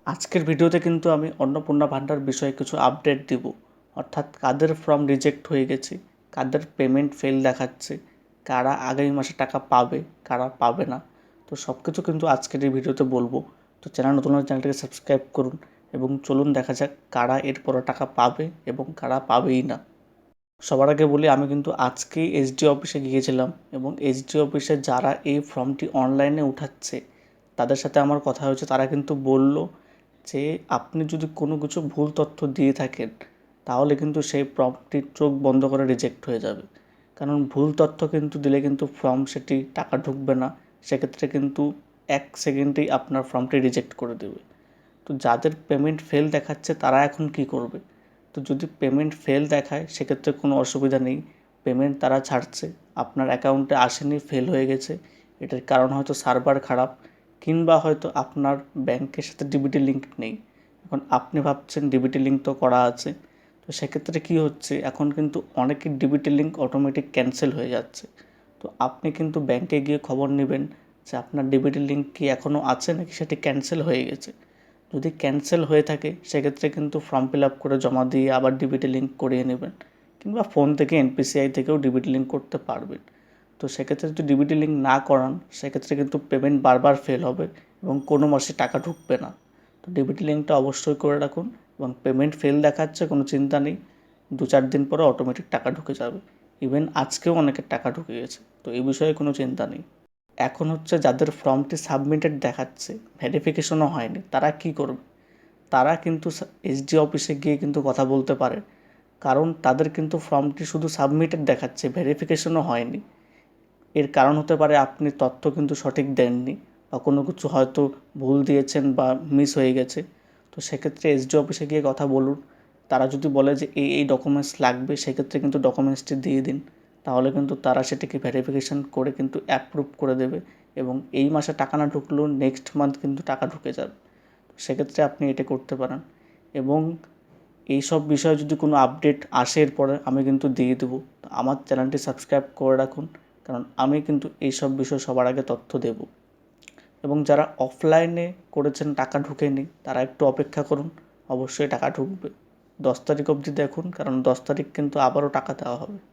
আজকের ভিডিওতে কিন্তু আমি অন্নপূর্ণা ভান্ডার বিষয়ে কিছু আপডেট দিব, অর্থাৎ কাদের ফর্ম রিজেক্ট হয়ে গেছে, কাদের পেমেন্ট ফেল দেখাচ্ছে, কারা আগামী মাসে টাকা পাবে, কারা পাবে না। তো সব কিছু কিন্তু আজকের এই ভিডিওতে বলবো। তো নতুন হলে চ্যানেলটাকে সাবস্ক্রাইব করুন এবং চলুন দেখা যাক কারা এরপরে টাকা পাবে এবং কারা পাবেই না। সবার আগে বলি, আমি কিন্তু আজকেই এসডি অফিসে গিয়েছিলাম এবং এসডি অফিসে যারা এই ফর্মটি অনলাইনে উঠাচ্ছে তাদের সাথে আমার কথা হয়েছে। তারা কিন্তু বলল যে আপনি যদি কোনো কিছু ভুল তথ্য দিয়ে থাকেন তাহলে কিন্তু সেই ফর্মটি চোখ বন্ধ করে রিজেক্ট হয়ে যাবে। কারণ ভুল তথ্য কিন্তু দিলে কিন্তু ফর্ম সেটি টাকা ঢুকবে না, সেক্ষেত্রে কিন্তু 1 সেকেন্ডেই আপনার ফর্মটি রিজেক্ট করে দেবে। তো যাদের পেমেন্ট ফেল দেখাচ্ছে তারা এখন কি করবে? তো যদি পেমেন্ট ফেল দেখায় সেক্ষেত্রে কোনো অসুবিধা নেই, পেমেন্ট তারা ছাড়ছে, আপনার অ্যাকাউন্টে আসেনি, ফেল হয়ে গেছে। এটার কারণ হয়তো সার্ভার খারাপ, কিংবা হয়তো আপনার ব্যাংকের সাথে ডিবিটি লিঙ্ক নেই। এখন আপনি ভাবছেন ডিবিটি লিঙ্ক তো করা আছে, তো সেক্ষেত্রে কী হচ্ছে, এখন কিন্তু অনেকের ডিবিটি লিঙ্ক অটোমেটিক ক্যান্সেল হয়ে যাচ্ছে। তো আপনি কিন্তু ব্যাংকে গিয়ে খবর নেবেন যে আপনার ডিবিটি লিঙ্ক কি এখনও আছে নাকি সেটি ক্যান্সেল হয়ে গেছে। যদি ক্যান্সেল হয়ে থাকে সেক্ষেত্রে কিন্তু ফর্ম ফিল আপ করে জমা দিয়ে আবার ডিবিটি লিঙ্ক করিয়ে নেবেন, কিংবা ফোন থেকে এনপিসিআই থেকেও ডিবিটি লিঙ্ক করতে পারবেন। তো সেক্ষেত্রে যদি ডিবিটি লিঙ্ক না করান সেক্ষেত্রে কিন্তু পেমেন্ট বারবার ফেল হবে এবং কোনো মাসে টাকা ঢুকবে না। তো ডিবিটি লিঙ্কটা অবশ্যই করে রাখুন এবং পেমেন্ট ফেল দেখাচ্ছে কোনো চিন্তা নেই, 2-4 দিন পরে অটোমেটিক টাকা ঢুকে যাবে। ইভেন আজকেও অনেকের টাকা ঢুকে গেছে, তো এই বিষয়ে কোনো চিন্তা নেই। এখন হচ্ছে যাদের ফর্মটি সাবমিটেড দেখাচ্ছে, ভেরিফিকেশনও হয়নি, তারা কি করবে? তারা কিন্তু এসডি অফিসে গিয়ে কিন্তু কথা বলতে পারে, কারণ তাদের কিন্তু ফর্মটি শুধু সাবমিটেড দেখাচ্ছে, ভেরিফিকেশনও হয়নি। এর কারণ হতে পারে আপনি তথ্য কিন্তু সঠিক দেননি, বা কোনো কিছু হয়তো ভুল দিয়েছেন বা মিস হয়ে গেছে। তো সেক্ষেত্রে এসডি অফিসে গিয়ে কথা বলুন। তারা যদি বলে যে এই ডকুমেন্টস লাগবে, সেক্ষেত্রে কিন্তু ডকুমেন্টসটি দিয়ে দিন, তাহলে কিন্তু তারা সেটিকে ভেরিফিকেশান করে কিন্তু অ্যাপ্রুভ করে দেবে এবং এই মাসে টাকা না ঢুকলেও নেক্সট মান্থ কিন্তু টাকা ঢুকে যাবে। সেক্ষেত্রে আপনি এটা করতে পারেন। এবং এই সব বিষয়ে যদি কোনো আপডেট আসে এরপরে আমি কিন্তু দিয়ে দেবো। তো আমার চ্যানেলটি সাবস্ক্রাইব করে রাখুন, কারণ আমি কিন্তু এই সব বিষয়ে সবার আগে তথ্য দেব। এবং যারা অফলাইনে করেছেন টাকা ঢুকেনি তারা একটু অপেক্ষা করুন, অবশ্যই টাকা ঢুকবে। 10 তারিখ অবধি দেখুন, কারণ 10 তারিখ কিন্তু আবারও টাকা দেওয়া হবে।